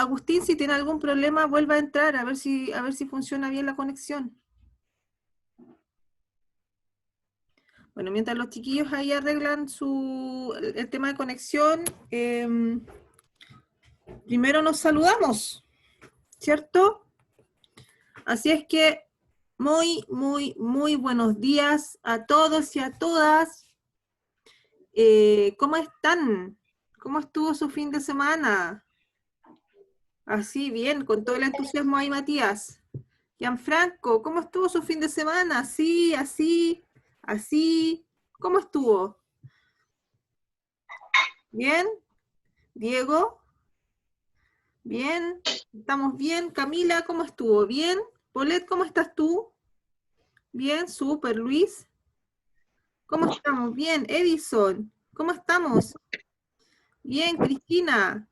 Agustín, si tiene algún problema, vuelva a entrar, a ver si funciona bien la conexión. Bueno, mientras los chiquillos ahí arreglan el tema de conexión, primero nos saludamos, ¿cierto? Así es que muy, muy, muy buenos días a todos y a todas. ¿Cómo están? ¿Cómo estuvo su fin de semana? Así, bien, con todo el entusiasmo ahí, Matías. Gianfranco, ¿cómo estuvo su fin de semana? Así, así, así. ¿Cómo estuvo? ¿Bien? ¿Diego? ¿Bien? ¿Estamos bien? Camila, ¿cómo estuvo? ¿Bien? Polet, ¿cómo estás tú? Bien, súper. Luis, ¿cómo estamos? Bien. Edison, ¿cómo estamos? Bien, Cristina.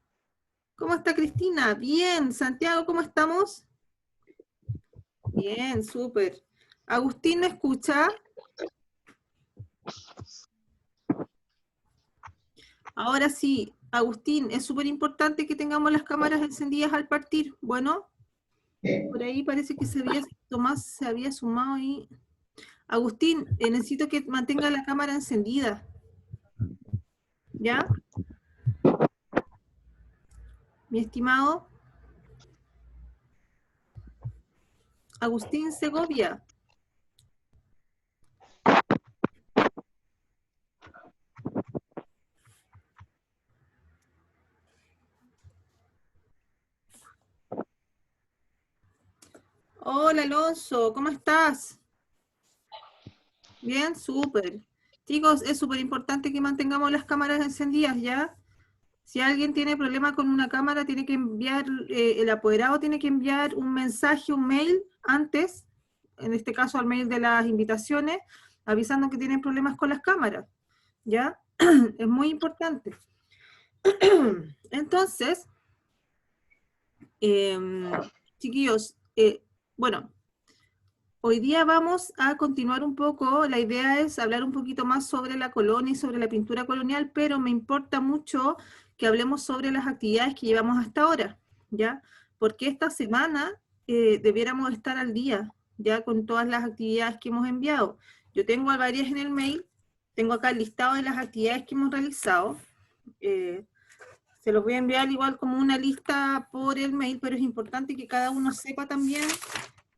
¿Cómo está Cristina? Bien. Santiago, ¿cómo estamos? Bien, súper. Agustín, ¿me escucha? Ahora sí, Agustín, es súper importante que tengamos las cámaras encendidas al partir. Bueno, por ahí parece que Tomás se había sumado ahí. Agustín, necesito que mantenga la cámara encendida. ¿Ya? Mi estimado Agustín Segovia. Hola Alonso, ¿cómo estás? Bien, súper. Chicos, es súper importante que mantengamos las cámaras encendidas, ¿ya? Si alguien tiene problema con una cámara, tiene que enviar, el apoderado tiene que enviar un mensaje, un mail antes, en este caso al mail de las invitaciones, avisando que tienen problemas con las cámaras, ¿ya? Es muy importante. Entonces, chiquillos, bueno, hoy día vamos a continuar un poco, la idea es hablar un poquito más sobre la colonia y sobre la pintura colonial, pero me importa mucho que hablemos sobre las actividades que llevamos hasta ahora, ¿ya? Porque esta semana debiéramos estar al día, ¿ya? Con todas las actividades que hemos enviado. Yo tengo varias en el mail, tengo acá el listado de las actividades que hemos realizado, se los voy a enviar igual como una lista por el mail, pero es importante que cada uno sepa también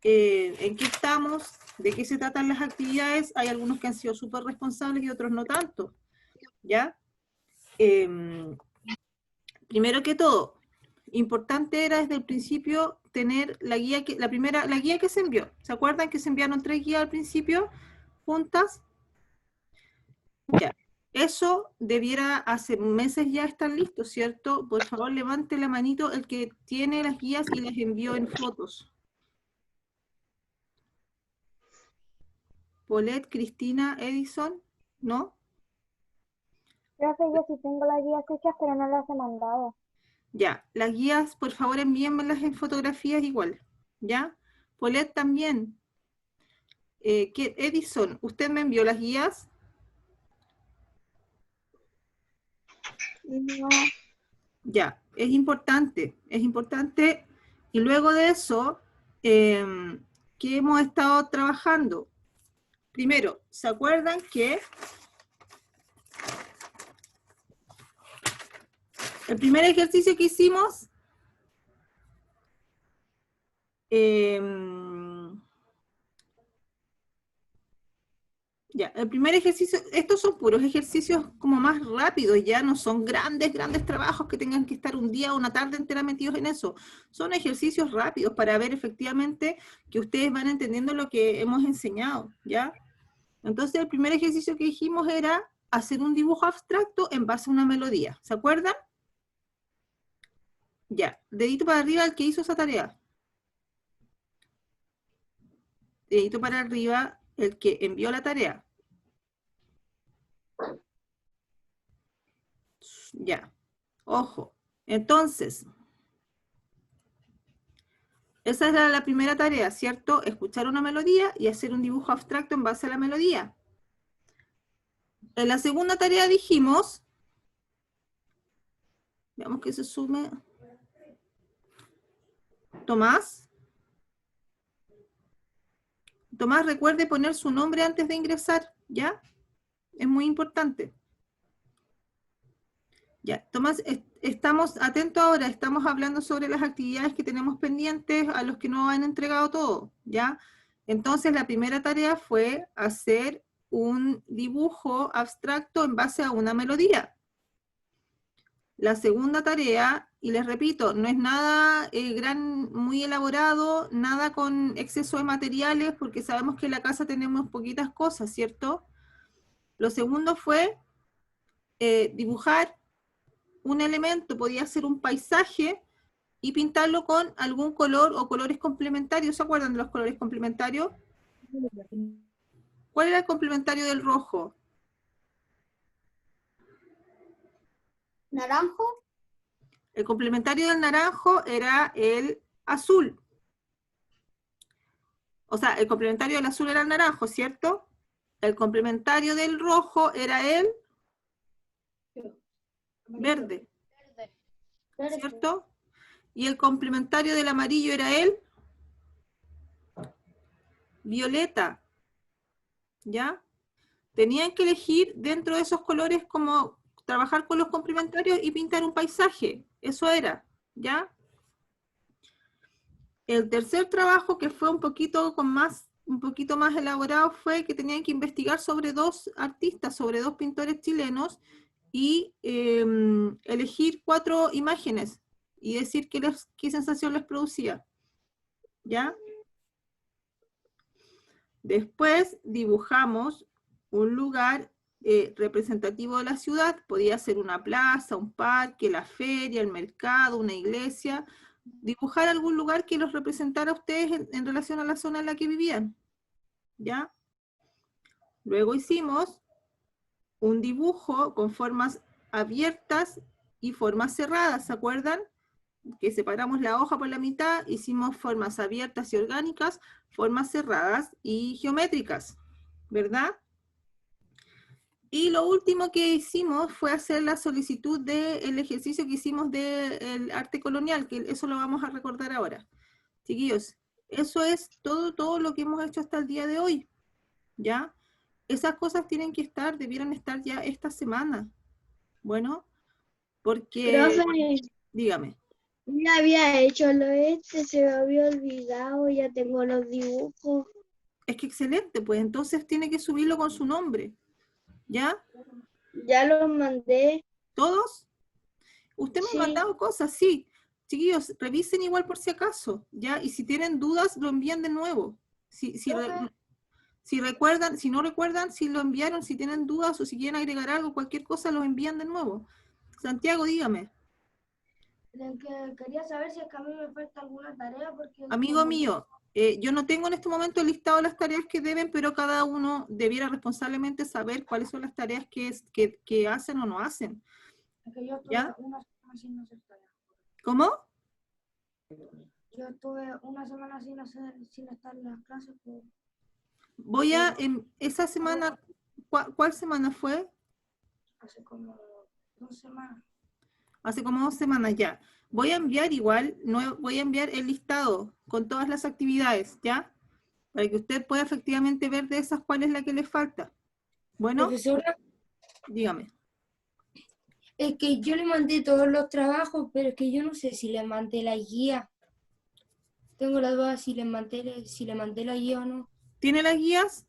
en qué estamos, de qué se tratan las actividades. Hay algunos que han sido súper responsables y otros no tanto, ¿ya? Primero que todo, importante era desde el principio tener la guía la guía que se envió. ¿Se acuerdan que se enviaron 3 guías al principio juntas? Ya. Eso debiera hace meses ya estar listo, ¿cierto? Por favor, levante la manito el que tiene las guías y las envió en fotos. Paulette, Cristina, Edison, ¿no? Profe, yo sí tengo las guías hechas, pero no las he mandado. Ya, las guías, por favor, envíenmelas en fotografías igual, ¿ya? Paulette también. Edison, ¿usted me envió las guías? No, Ya, es importante, es importante. Y luego de eso, ¿qué hemos estado trabajando? Primero, ¿se acuerdan que el primer ejercicio que hicimos, ya, el primer ejercicio, estos son puros ejercicios como más rápidos, ya no son grandes, grandes trabajos que tengan que estar un día o una tarde entera metidos en eso. Son ejercicios rápidos para ver efectivamente que ustedes van entendiendo lo que hemos enseñado, ¿ya? Entonces el primer ejercicio que dijimos era hacer un dibujo abstracto en base a una melodía. ¿Se acuerdan? Ya, dedito para arriba el que hizo esa tarea. Dedito para arriba el que envió la tarea. Ya, ojo. Entonces, esa era la primera tarea, ¿cierto? Escuchar una melodía y hacer un dibujo abstracto en base a la melodía. En la segunda tarea dijimos, veamos que se sume. Tomás. Tomás, recuerde poner su nombre antes de ingresar, ¿ya? Es muy importante. Ya, Tomás, estamos atentos ahora, estamos hablando sobre las actividades que tenemos pendientes a los que no han entregado todo, ¿ya? Entonces, la primera tarea fue hacer un dibujo abstracto en base a una melodía. La segunda tarea, y les repito, no es nada muy elaborado, nada con exceso de materiales, porque sabemos que en la casa tenemos poquitas cosas, ¿cierto? Lo segundo fue dibujar un elemento, podía ser un paisaje, y pintarlo con algún color o colores complementarios. ¿Se acuerdan de los colores complementarios? ¿Cuál era el complementario del rojo? ¿Naranjo? El complementario del naranjo era el azul. O sea, el complementario del azul era el naranjo, ¿cierto? El complementario del rojo era el verde, ¿cierto? Y el complementario del amarillo era el violeta, ¿ya? Tenían que elegir dentro de esos colores como trabajar con los complementarios y pintar un paisaje. Eso era, ¿ya? El tercer trabajo, que fue un poquito más elaborado, fue que tenían que investigar sobre dos artistas, sobre dos pintores chilenos, y elegir 4 imágenes y decir qué sensación les producía, ¿ya? Después dibujamos un lugar representativo de la ciudad, podía ser una plaza, un parque, la feria, el mercado, una iglesia, dibujar algún lugar que los representara a ustedes en relación a la zona en la que vivían, ¿ya? Luego hicimos un dibujo con formas abiertas y formas cerradas, ¿se acuerdan? Que separamos la hoja por la mitad, hicimos formas abiertas y orgánicas, formas cerradas y geométricas, ¿verdad? Y lo último que hicimos fue hacer la solicitud del ejercicio que hicimos del arte colonial, que eso lo vamos a recordar ahora. Chiquillos, eso es todo lo que hemos hecho hasta el día de hoy, ¿ya? Esas cosas debieran estar ya esta semana. Bueno, porque, Profe, dígame. ya había hecho lo se me había olvidado, ya tengo los dibujos. Es que excelente, pues entonces tiene que subirlo con su nombre, ¿ya? Ya los mandé, ¿Todos? Usted me ha sí. mandado cosas, sí. Chiquillos, revisen igual por si acaso, ¿ya? Y si tienen dudas, lo envían de nuevo. Si recuerdan, si no recuerdan, si lo enviaron, si tienen dudas o si quieren agregar algo, cualquier cosa, lo envían de nuevo. Santiago, dígame. Quería saber si es que a mí me falta alguna tarea porque Amigo mío, yo no tengo en este momento el listado de las tareas que deben, pero cada uno debiera responsablemente saber cuáles son las tareas que hacen o no hacen. es que yo estuve ¿Ya? una semana sin hacer tarea. ¿Cómo? Yo estuve una semana sin estar en las clases. Esa semana, ¿cuál semana fue? Hace como 2 semanas. Hace como 2 semanas ya. Voy a enviar igual, voy a enviar el listado con todas las actividades, ¿ya? Para que usted pueda efectivamente ver de esas cuál es la que le falta. Bueno, Profesora, dígame. es que yo le mandé todos los trabajos, pero es que yo no sé si le mandé la guía. Tengo la duda si le mandé la guía o no. ¿Tiene las guías?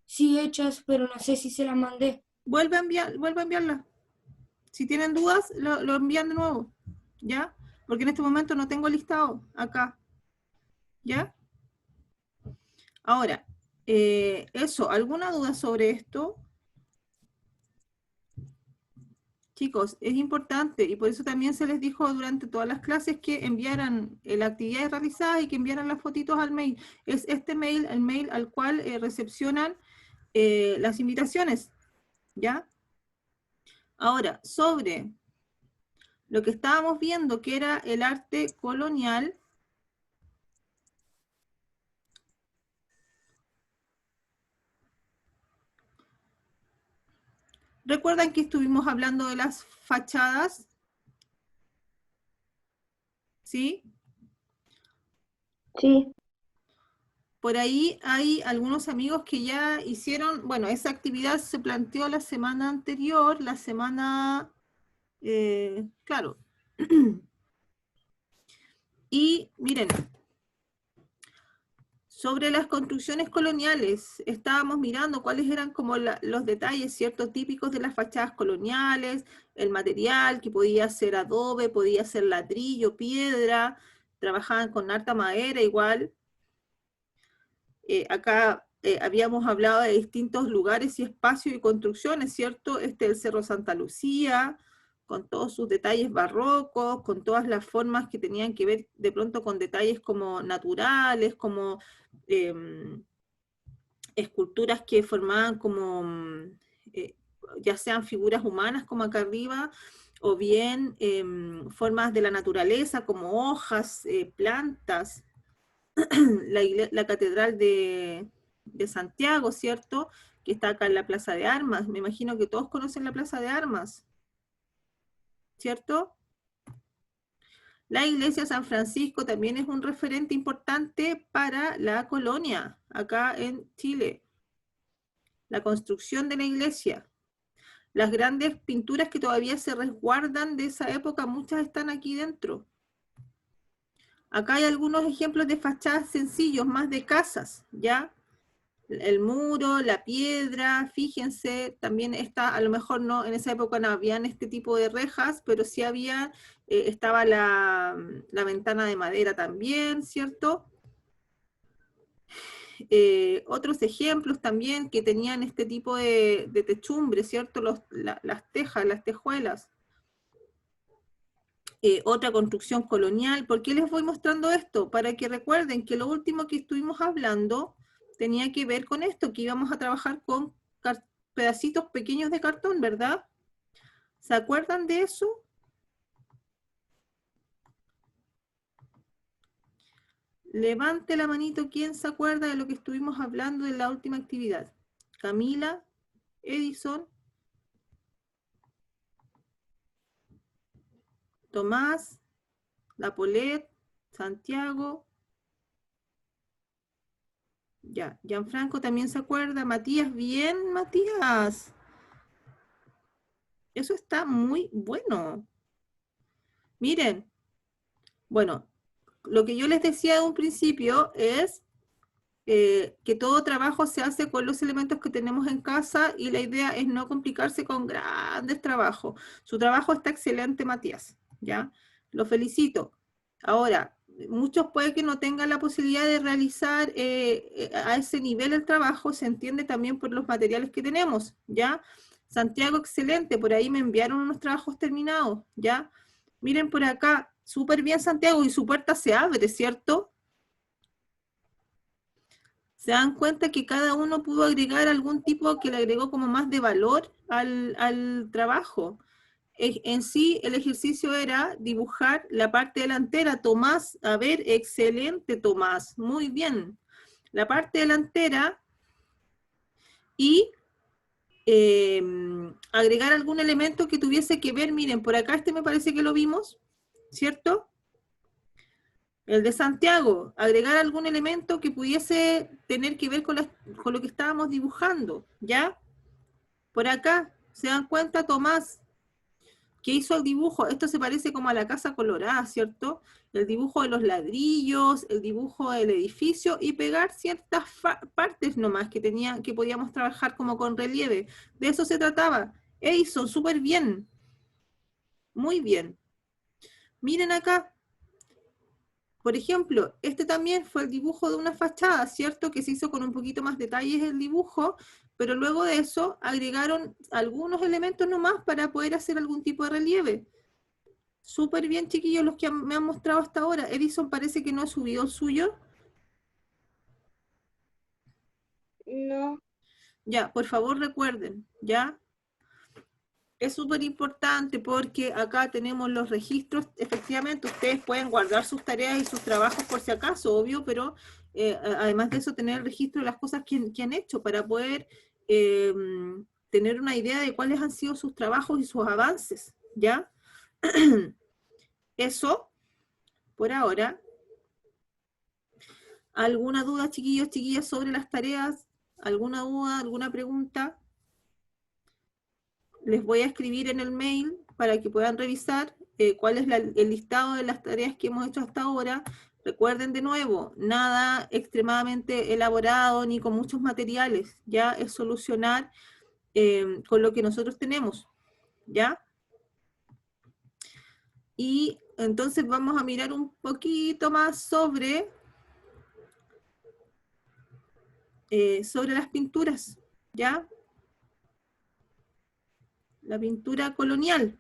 Sí, hechas, pero no sé si se las mandé. Vuelve a enviarla. Si tienen dudas, lo envían de nuevo, ¿ya? Porque en este momento no tengo listado acá, ¿ya? Ahora, ¿alguna duda sobre esto? Chicos, es importante y por eso también se les dijo durante todas las clases que enviaran las actividades realizadas y que enviaran las fotitos al mail. Es este mail, el mail al cual recepcionan las invitaciones, ¿ya? Ahora, sobre lo que estábamos viendo, que era el arte colonial, ¿recuerdan que estuvimos hablando de las fachadas? ¿Sí? Sí. Por ahí hay algunos amigos que ya hicieron, bueno, esa actividad se planteó la semana anterior, la semana, claro. Y miren, sobre las construcciones coloniales, estábamos mirando cuáles eran como los detalles, ¿cierto? Típicos de las fachadas coloniales, el material que podía ser adobe, podía ser ladrillo, piedra, trabajaban con harta madera igual. Acá habíamos hablado de distintos lugares y espacios y construcciones, ¿cierto? El Cerro Santa Lucía, con todos sus detalles barrocos, con todas las formas que tenían que ver de pronto con detalles como naturales, como esculturas que formaban como, eh, ya sean figuras humanas como acá arriba, o bien formas de la naturaleza como hojas, plantas, la catedral de Santiago, ¿cierto? Que está acá en la Plaza de Armas. Me imagino que todos conocen la Plaza de Armas, ¿cierto? La iglesia San Francisco también es un referente importante para la colonia, acá en Chile. La construcción de la iglesia. Las grandes pinturas que todavía se resguardan de esa época, muchas están aquí dentro. Acá hay algunos ejemplos de fachadas sencillos, más de casas, ¿ya? El muro, la piedra, fíjense, también está, a lo mejor no, en esa época no habían este tipo de rejas, pero sí había, estaba la ventana de madera también, ¿cierto? Otros ejemplos también que tenían este tipo de techumbre, ¿cierto? Las tejas, las tejuelas. Otra construcción colonial. ¿Por qué les voy mostrando esto? Para que recuerden que lo último que estuvimos hablando tenía que ver con esto, que íbamos a trabajar con pedacitos pequeños de cartón, ¿verdad? ¿Se acuerdan de eso? Levante la manito quien se acuerda de lo que estuvimos hablando en la última actividad. Camila, Edison, Tomás, Lapolet, Santiago. Ya, Gianfranco también se acuerda. Matías, bien, Matías. Eso está muy bueno. Miren, bueno, lo que yo les decía de un principio es que todo trabajo se hace con los elementos que tenemos en casa y la idea es no complicarse con grandes trabajos. Su trabajo está excelente, Matías, ¿ya? Lo felicito. Ahora, muchos puede que no tengan la posibilidad de realizar a ese nivel el trabajo, se entiende también por los materiales que tenemos, ¿ya? Santiago, excelente, por ahí me enviaron unos trabajos terminados, ¿ya? Miren por acá, súper bien Santiago, y su puerta se abre, ¿cierto? Se dan cuenta que cada uno pudo agregar algún tipo que le agregó como más de valor al trabajo. En sí, el ejercicio era dibujar la parte delantera. Tomás, a ver, excelente Tomás, muy bien. La parte delantera y agregar algún elemento que tuviese que ver, miren, por acá me parece que lo vimos, ¿cierto? El de Santiago, agregar algún elemento que pudiese tener que ver con lo que estábamos dibujando, ¿ya? Por acá, se dan cuenta, Tomás, que hizo el dibujo. Esto se parece como a la casa colorada, ¿cierto? El dibujo de los ladrillos, el dibujo del edificio y pegar ciertas partes nomás que podíamos trabajar como con relieve. De eso se trataba. Edison, súper bien. Muy bien. Miren acá. Por ejemplo, este también fue el dibujo de una fachada, ¿cierto? Que se hizo con un poquito más detalles el dibujo, pero luego de eso agregaron algunos elementos nomás para poder hacer algún tipo de relieve. Súper bien, chiquillos, los que me han mostrado hasta ahora. Edison parece que no ha subido el suyo. No. Ya, por favor recuerden, ¿ya? Es súper importante porque acá tenemos los registros. Efectivamente, ustedes pueden guardar sus tareas y sus trabajos por si acaso, obvio, pero además de eso, tener el registro de las cosas que han hecho para poder tener una idea de cuáles han sido sus trabajos y sus avances, ¿ya? Eso, por ahora. ¿Alguna duda, chiquillos, chiquillas, sobre las tareas? ¿Alguna duda, alguna pregunta? Les voy a escribir en el mail para que puedan revisar cuál es el listado de las tareas que hemos hecho hasta ahora. Recuerden de nuevo, nada extremadamente elaborado ni con muchos materiales, ya es solucionar con lo que nosotros tenemos, ¿ya? Y entonces vamos a mirar un poquito más sobre las pinturas, ¿ya? La pintura colonial.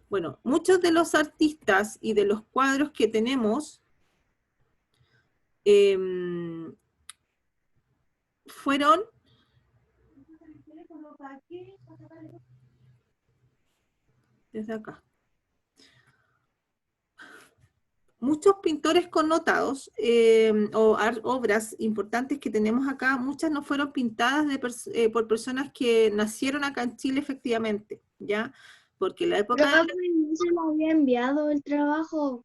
Bueno, muchos de los artistas y de los cuadros que tenemos fueron desde acá. Muchos pintores connotados o obras importantes que tenemos acá, muchas no fueron pintadas por personas que nacieron acá en Chile efectivamente, ¿ya? Porque la época... Pero no se me había enviado el trabajo.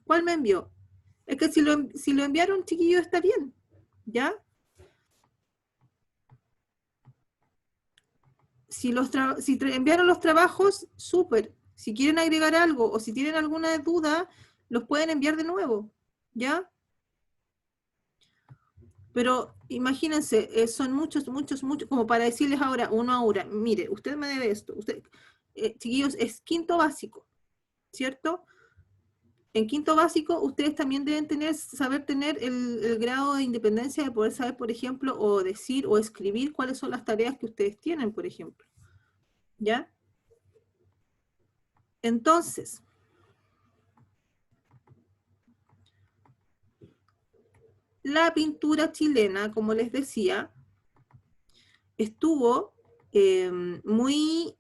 ¿Cuál me envió? Es que si lo enviaron, chiquillo, está bien, ¿ya? Si enviaron los trabajos, súper. Si quieren agregar algo o si tienen alguna duda, los pueden enviar de nuevo, ¿ya? Pero imagínense, son muchos, como para decirles ahora, uno a uno, mire, usted me debe esto, usted, chiquillos, es quinto básico, ¿cierto? En quinto básico, ustedes también deben saber tener el grado de independencia de poder saber, por ejemplo, o decir o escribir cuáles son las tareas que ustedes tienen, por ejemplo, ¿ya? Entonces, la pintura chilena, como les decía, estuvo muy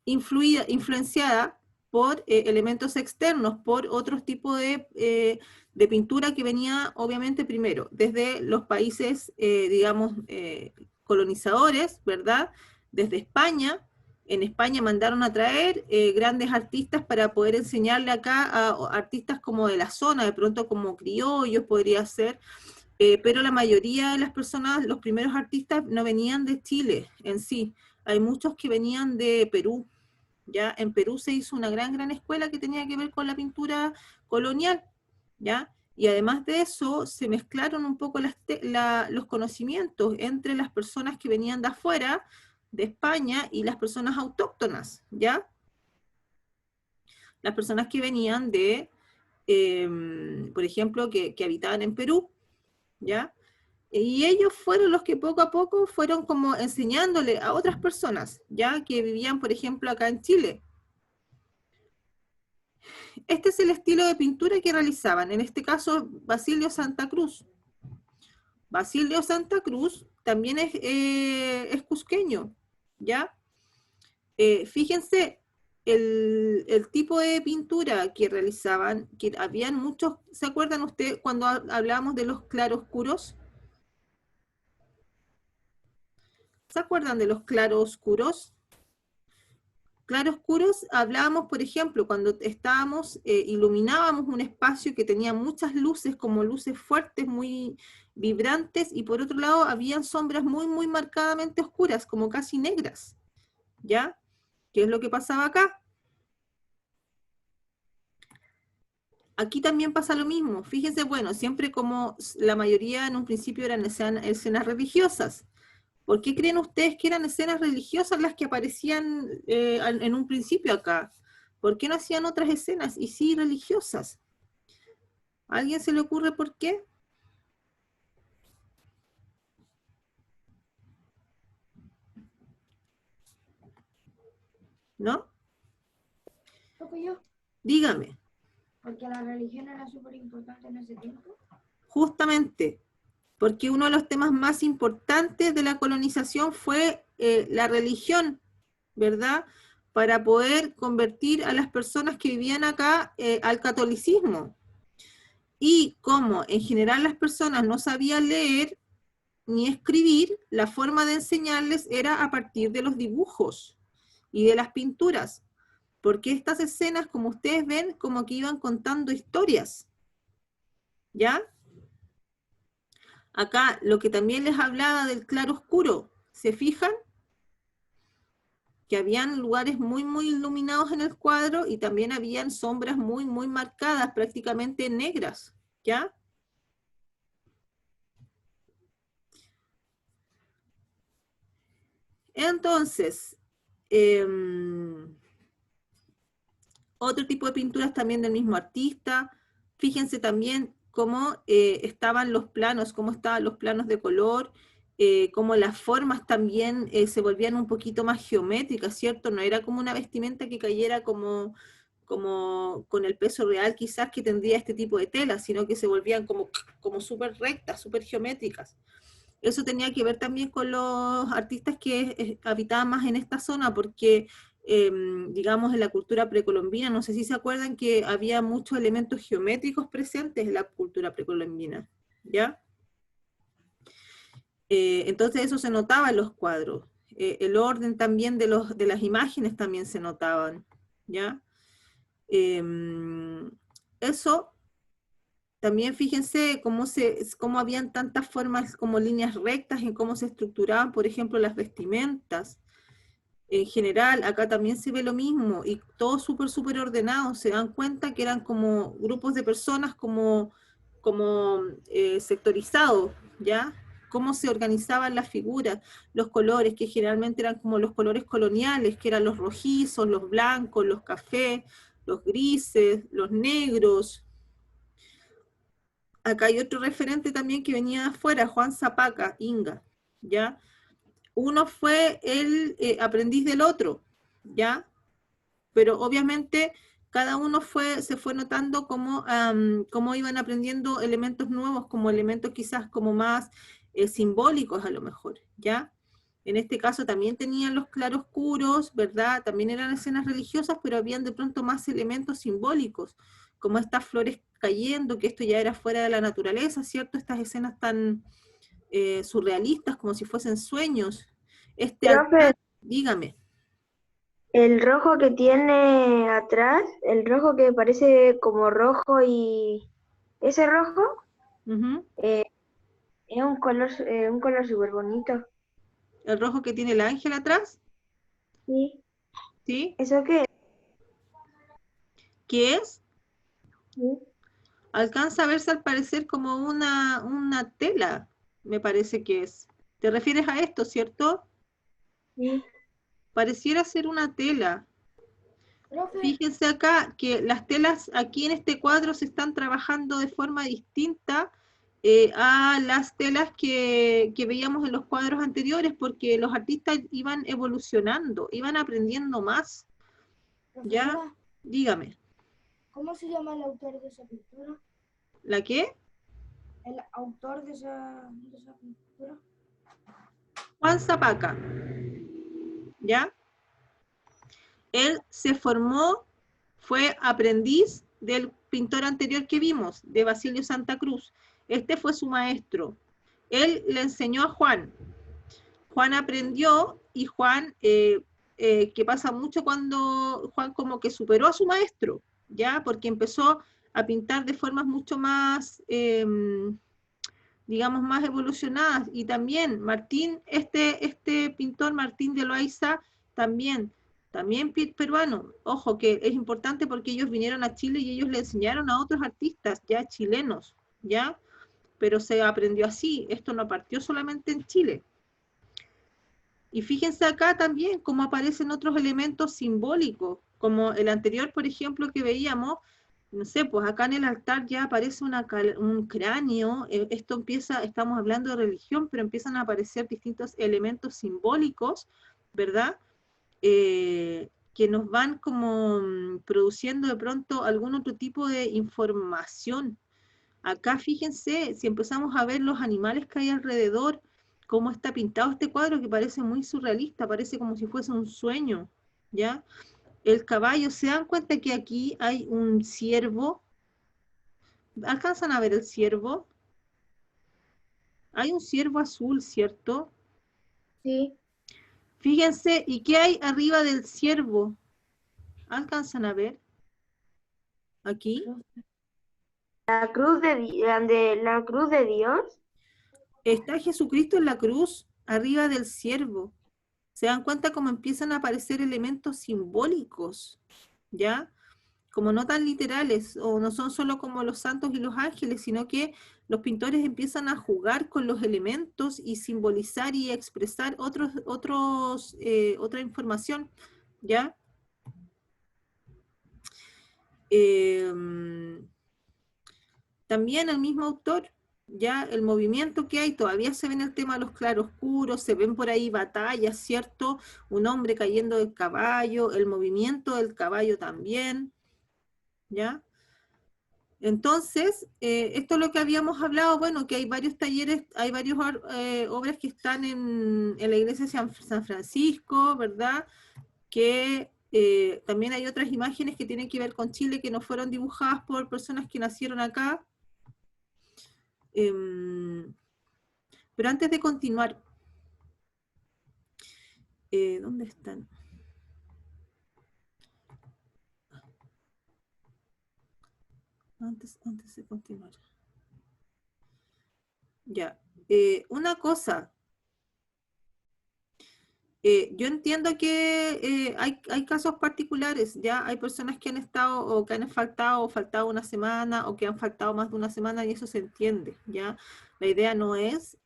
influenciada por elementos externos, por otros tipos de pintura que venía obviamente primero, desde los países, digamos, colonizadores, ¿verdad? Desde España. En España mandaron a traer grandes artistas para poder enseñarle acá a artistas como de la zona, de pronto como criollos podría ser, pero la mayoría de las personas, los primeros artistas no venían de Chile en sí, hay muchos que venían de Perú, ¿ya? En Perú se hizo una gran escuela que tenía que ver con la pintura colonial, ¿ya? Y además de eso, se mezclaron un poco los conocimientos entre las personas que venían de afuera, de España, y las personas autóctonas, ¿ya? Las personas que venían de, por ejemplo, que habitaban en Perú, ¿ya? Y ellos fueron los que poco a poco fueron como enseñándole a otras personas, ¿ya? Que vivían, por ejemplo, acá en Chile. Este es el estilo de pintura que realizaban, en este caso Basilio Santa Cruz. Basilio Santa Cruz también es cusqueño, ¿ya? Fíjense el tipo de pintura que realizaban, que habían muchos, ¿se acuerdan ustedes cuando hablábamos de los claroscuros? ¿Se acuerdan de los claroscuros? Claroscuros hablábamos, por ejemplo, cuando estábamos, iluminábamos un espacio que tenía muchas luces, como luces fuertes, muy vibrantes, y por otro lado habían sombras muy marcadamente oscuras, como casi negras, ¿ya? ¿Qué es lo que pasaba acá? Aquí también pasa lo mismo. Fíjense, bueno, siempre como la mayoría en un principio eran escenas religiosas. ¿Por qué creen ustedes que eran escenas religiosas las que aparecían en un principio acá? ¿Por qué no hacían otras escenas y sí religiosas? ¿A alguien se le ocurre por qué? ¿No? Yo, Dígame. porque la religión era súper importante en ese tiempo. Justamente, porque uno de los temas más importantes de la colonización fue la religión, ¿verdad? Para poder convertir a las personas que vivían acá al catolicismo. Y como en general las personas no sabían leer ni escribir, la forma de enseñarles era a partir de los dibujos y de las pinturas. Porque estas escenas, como ustedes ven, como que iban contando historias, ¿ya? Acá, lo que también les hablaba del claro oscuro, ¿se fijan? Que habían lugares muy, muy iluminados en el cuadro y también habían sombras muy, muy marcadas, prácticamente negras, ¿ya? Entonces, otro tipo de pinturas también del mismo artista. Fíjense también cómo estaban los planos, cómo estaban los planos de color, cómo las formas también se volvían un poquito más geométricas, ¿cierto? No era como una vestimenta que cayera como con el peso real quizás que tendría este tipo de tela, sino que se volvían como súper rectas, súper geométricas. Eso tenía que ver también con los artistas que habitaban más en esta zona, porque, digamos, en la cultura precolombina, no sé si se acuerdan que había muchos elementos geométricos presentes en la cultura precolombina, ¿ya? Entonces eso se notaba en los cuadros. El orden también de las imágenes también se notaban, ¿ya? Eso también fíjense cómo habían tantas formas como líneas rectas en cómo se estructuraban, por ejemplo, las vestimentas. En general, acá también se ve lo mismo y todo súper, súper ordenado. Se dan cuenta que eran como grupos de personas como sectorizados, ¿ya? Cómo se organizaban las figuras, los colores, que generalmente eran como los colores coloniales, que eran los rojizos, los blancos, los cafés, los grises, los negros. Acá hay otro referente también que venía de afuera, Juan Zapaca, Inga, ¿ya? Uno fue el aprendiz del otro, ¿ya? Pero obviamente cada uno se fue notando cómo iban aprendiendo elementos nuevos, como elementos quizás como más simbólicos a lo mejor, ¿ya? En este caso también tenían los claroscuros, ¿verdad? También eran escenas religiosas, pero habían de pronto más elementos simbólicos, como estas flores cayendo, que esto ya era fuera de la naturaleza, ¿cierto? Estas escenas tan surrealistas, como si fuesen sueños. Este Profe, altar, dígame. el rojo que tiene atrás, el rojo que parece como rojo y ese rojo Ujú. eh, es un color súper bonito. El rojo que tiene el ángel atrás, Sí. ¿sí? ¿Eso qué? ¿Qué es? Sí. Alcanza a verse al parecer como una tela, me parece que es. ¿Te refieres a esto, cierto? Sí. Pareciera ser una tela. Profe, Fíjense acá que las telas aquí en este cuadro se están trabajando de forma distinta a las telas que veíamos en los cuadros anteriores, porque los artistas iban evolucionando, iban aprendiendo más. ¿Ya? profesora, Dígame. ¿cómo se llama el autor de esa pintura? ¿La qué? El autor de esa pintura. Juan Zapaca. ¿Ya? Él se formó, fue aprendiz del pintor anterior que vimos, de Basilio Santa Cruz. Este fue su maestro. Él le enseñó a Juan. Juan aprendió y Juan, que pasa mucho cuando Juan como que superó a su maestro, ¿ya? Porque empezó a pintar de formas mucho más, digamos, más evolucionadas. Y también Martín, este pintor Martín de Loaiza, también peruano. Ojo, que es importante porque ellos vinieron a Chile y ellos le enseñaron a otros artistas ya chilenos, ¿ya? Pero se aprendió así, esto no partió solamente en Chile. Y fíjense acá también cómo aparecen otros elementos simbólicos, como el anterior, por ejemplo, que veíamos, no sé, pues acá en el altar ya aparece un cráneo, esto empieza, estamos hablando de religión, pero empiezan a aparecer distintos elementos simbólicos, ¿verdad? Que nos van como produciendo de pronto algún otro tipo de información. Acá fíjense, si empezamos a ver los animales que hay alrededor, cómo está pintado este cuadro que parece muy surrealista, parece como si fuese un sueño, ¿ya? El caballo, ¿se dan cuenta que aquí hay un ciervo? ¿Alcanzan a ver el ciervo? Hay un ciervo azul, ¿cierto? Sí. Fíjense, ¿y qué hay arriba del ciervo? ¿Alcanzan a ver? Aquí. La cruz la cruz de Dios. Está Jesucristo en la cruz, arriba del ciervo. ¿Se dan cuenta cómo empiezan a aparecer elementos simbólicos? ¿Ya? Como no tan literales, o no son solo como los santos y los ángeles, sino que los pintores empiezan a jugar con los elementos y simbolizar y expresar otra información, ¿ya? También el mismo autor, ya el movimiento que hay, todavía se ve en el tema de los claroscuros, se ven por ahí batallas, ¿cierto? Un hombre cayendo del caballo, el movimiento del caballo también, ¿ya? Entonces, esto es lo que habíamos hablado, bueno, que hay varios talleres, hay varias obras que están en la iglesia de San Francisco, ¿verdad? Que también hay otras imágenes que tienen que ver con Chile que no fueron dibujadas por personas que nacieron acá. Pero antes de continuar, ¿dónde están? Antes de continuar. Ya. Una cosa. Yo entiendo que hay casos particulares, ya hay personas que han estado o que han faltado una semana o que han faltado más de una semana y eso se entiende, ya. La idea no es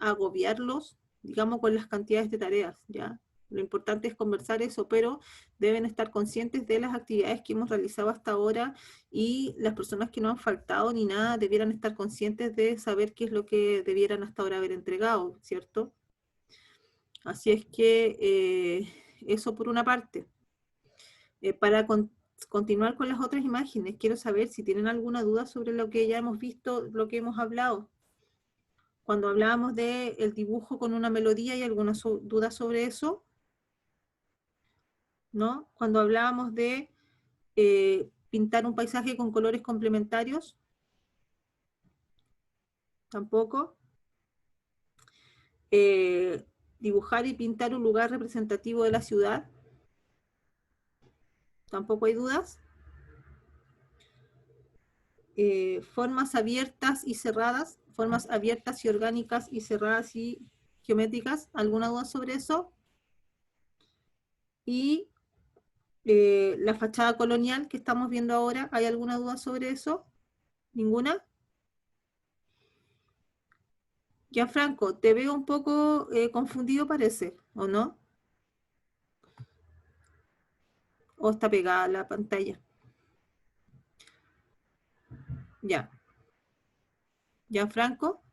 agobiarlos, digamos, con las cantidades de tareas, ya. Lo importante es conversar eso, pero deben estar conscientes de las actividades que hemos realizado hasta ahora y las personas que no han faltado ni nada debieran estar conscientes de saber qué es lo que debieran hasta ahora haber entregado, ¿cierto? Así es que eso por una parte. Para continuar con las otras imágenes, quiero saber si tienen alguna duda sobre lo que ya hemos visto, lo que hemos hablado. Cuando hablábamos del dibujo con una melodía, ¿hay alguna duda sobre eso? ¿No? Cuando hablábamos de pintar un paisaje con colores complementarios, tampoco. Dibujar y pintar un lugar representativo de la ciudad, tampoco hay dudas. Formas abiertas y cerradas, formas abiertas y orgánicas y cerradas y geométricas, ¿alguna duda sobre eso? Y la fachada colonial que estamos viendo ahora, ¿hay alguna duda sobre eso? ¿Ninguna? Gianfranco, te veo un poco confundido parece, ¿o no? ¿O está pegada la pantalla? Ya. Gianfranco.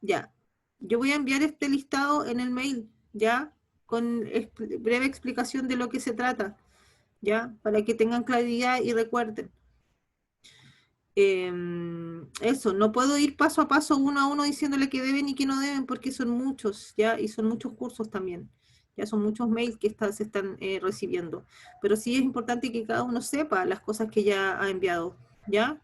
Ya. Yo voy a enviar este listado en el mail, ¿ya? Con breve explicación de lo que se trata, ¿ya? Para que tengan claridad y recuerden. Eso, no puedo ir paso a paso, uno a uno, diciéndole que deben y que no deben, porque son muchos, ¿ya? Y son muchos cursos también. Ya son muchos mails que se están recibiendo. Pero sí es importante que cada uno sepa las cosas que ya ha enviado, ¿ya?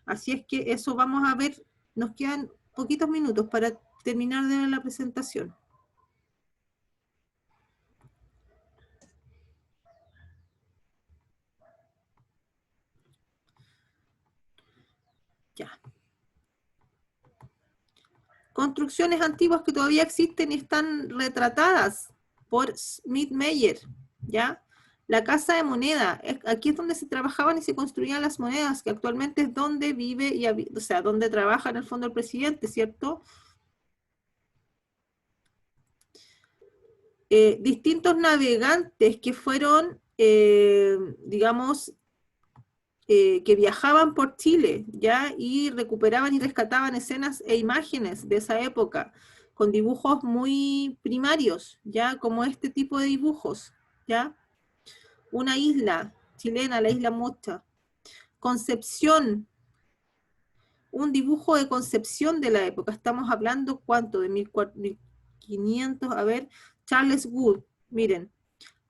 Así es que eso vamos a ver, nos quedan poquitos minutos para terminar de ver la presentación. Ya. Construcciones antiguas que todavía existen y están retratadas por Smith-Meyer, ¿ya? La casa de moneda, aquí es donde se trabajaban y se construían las monedas, que actualmente es donde vive, o sea, donde trabaja en el fondo el presidente, ¿cierto? Distintos navegantes que fueron, digamos, que viajaban por Chile, ¿ya? Y recuperaban y rescataban escenas e imágenes de esa época, con dibujos muy primarios, ¿ya? Como este tipo de dibujos, ¿ya? Una isla chilena, la isla Mocha. Concepción, un dibujo de Concepción de la época, estamos hablando, ¿cuánto? De 1500, a ver, Charles Wood, miren,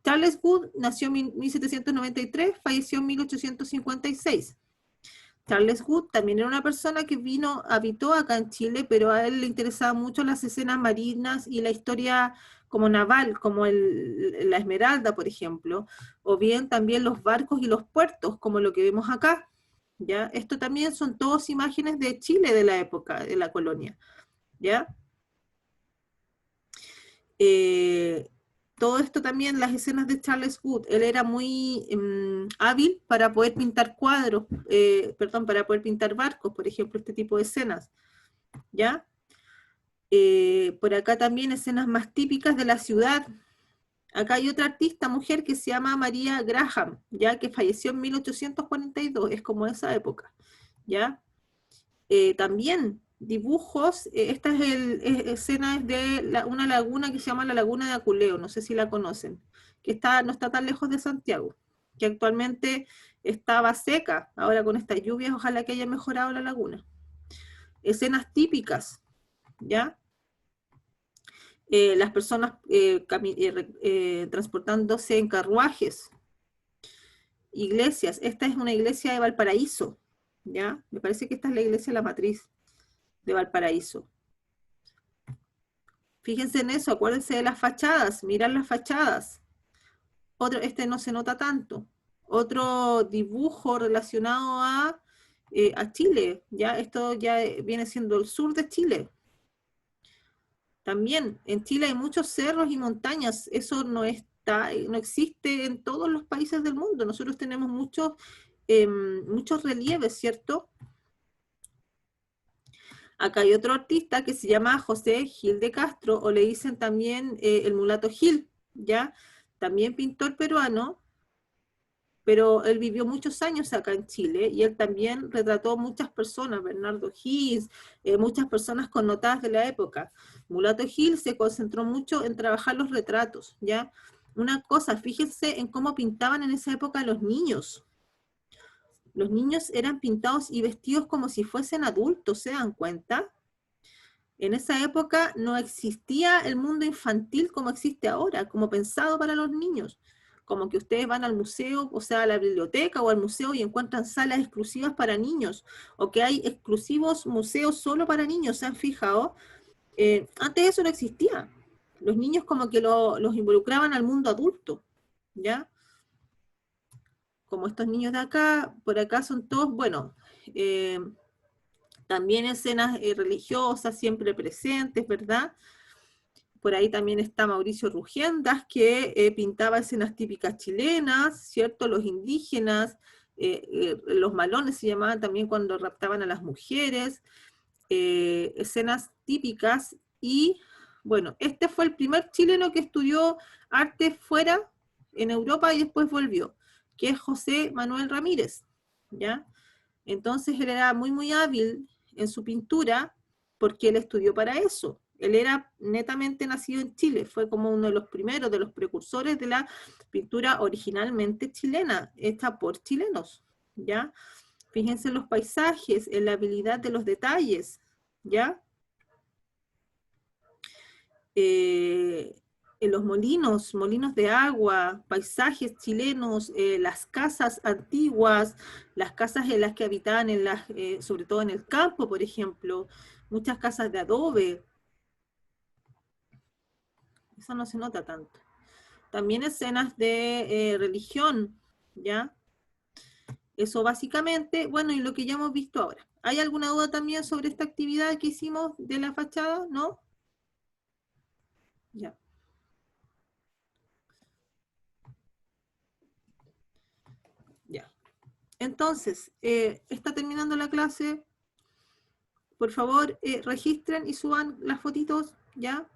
Charles Wood nació en 1793, falleció en 1856. Charles Wood también era una persona que habitó acá en Chile, pero a él le interesaban mucho las escenas marinas y la historia como naval, como la Esmeralda, por ejemplo, o bien también los barcos y los puertos, como lo que vemos acá, ¿ya? Esto también son todas imágenes de Chile de la época, de la colonia, ¿ya? Todo esto también, las escenas de Charles Wood, él era muy hábil para poder pintar cuadros, perdón, para poder pintar barcos, por ejemplo, este tipo de escenas, ¿ya? Por acá también escenas más típicas de la ciudad. Acá hay otra artista, mujer, que se llama María Graham, ¿ya? Que falleció en 1842, es como esa época, ¿ya? También dibujos, esta es escena de una laguna que se llama la Laguna de Aculeo, no sé si la conocen, que no está tan lejos de Santiago, que actualmente estaba seca, ahora con estas lluvias ojalá que haya mejorado la laguna. Escenas típicas, ¿ya? Las personas transportándose en carruajes, iglesias, esta es una iglesia de Valparaíso, ¿ya? Me parece que esta es la iglesia de la Matriz de Valparaíso. Fíjense en eso, acuérdense de las fachadas, mirar las fachadas. Este no se nota tanto. Otro dibujo relacionado a Chile, ¿ya? Esto ya viene siendo el sur de Chile. También en Chile hay muchos cerros y montañas, eso no existe en todos los países del mundo. Nosotros tenemos muchos relieves, ¿cierto? Acá hay otro artista que se llama José Gil de Castro, o le dicen también el mulato Gil, ¿ya? También pintor peruano, pero él vivió muchos años acá en Chile, y él también retrató muchas personas, Bernardo Higgins, muchas personas connotadas de la época. Mulato Gil se concentró mucho en trabajar los retratos, ¿ya? Una cosa, fíjense en cómo pintaban en esa época los niños. Los niños eran pintados y vestidos como si fuesen adultos, ¿se dan cuenta? En esa época no existía el mundo infantil como existe ahora, como pensado para los niños. Como que ustedes van al museo, o sea, a la biblioteca o al museo y encuentran salas exclusivas para niños, o que hay exclusivos museos solo para niños, ¿se han fijado? Antes eso no existía. Los niños como que los involucraban al mundo adulto, ¿ya? Como estos niños de acá, por acá son todos, bueno, también escenas religiosas siempre presentes, ¿verdad? Por ahí también está Mauricio Rugendas, que pintaba escenas típicas chilenas, ¿cierto? Los indígenas, los malones se llamaban también cuando raptaban a las mujeres, escenas típicas. Y bueno, este fue el primer chileno que estudió arte fuera, en Europa, y después volvió, que es José Manuel Ramírez, ¿ya? Entonces él era muy, muy hábil en su pintura porque él estudió para eso. Él era netamente nacido en Chile, fue como uno de los primeros, de los precursores de la pintura originalmente chilena, hecha por chilenos, ¿ya? Fíjense en los paisajes, en la habilidad de los detalles, ¿ya? En los molinos de agua, paisajes chilenos, las casas antiguas, las casas en las que habitaban, sobre todo en el campo, por ejemplo, muchas casas de adobe. Eso no se nota tanto. También escenas de religión, ¿ya? Eso básicamente, bueno, y lo que ya hemos visto ahora. ¿Hay alguna duda también sobre esta actividad que hicimos de la fachada? ¿No? Ya. Ya. Entonces, está terminando la clase. Por favor, registren y suban las fotitos, ¿ya?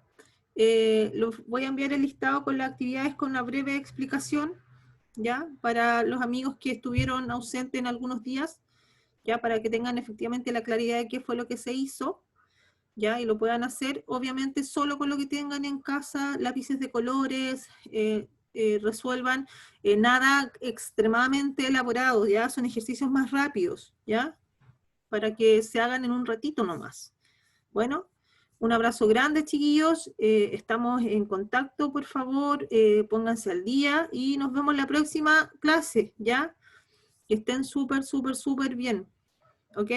Los voy a enviar el listado con las actividades con una breve explicación, ¿ya? Para los amigos que estuvieron ausentes en algunos días, ¿ya? Para que tengan efectivamente la claridad de qué fue lo que se hizo, ¿ya? Y lo puedan hacer, obviamente, solo con lo que tengan en casa, lápices de colores, resuelvan nada extremadamente elaborado, ¿ya? Son ejercicios más rápidos, ¿ya? Para que se hagan en un ratito nomás. Bueno, un abrazo grande, chiquillos, estamos en contacto, por favor, pónganse al día y nos vemos en la próxima clase, ¿ya? Que estén súper, súper, súper bien, ¿ok?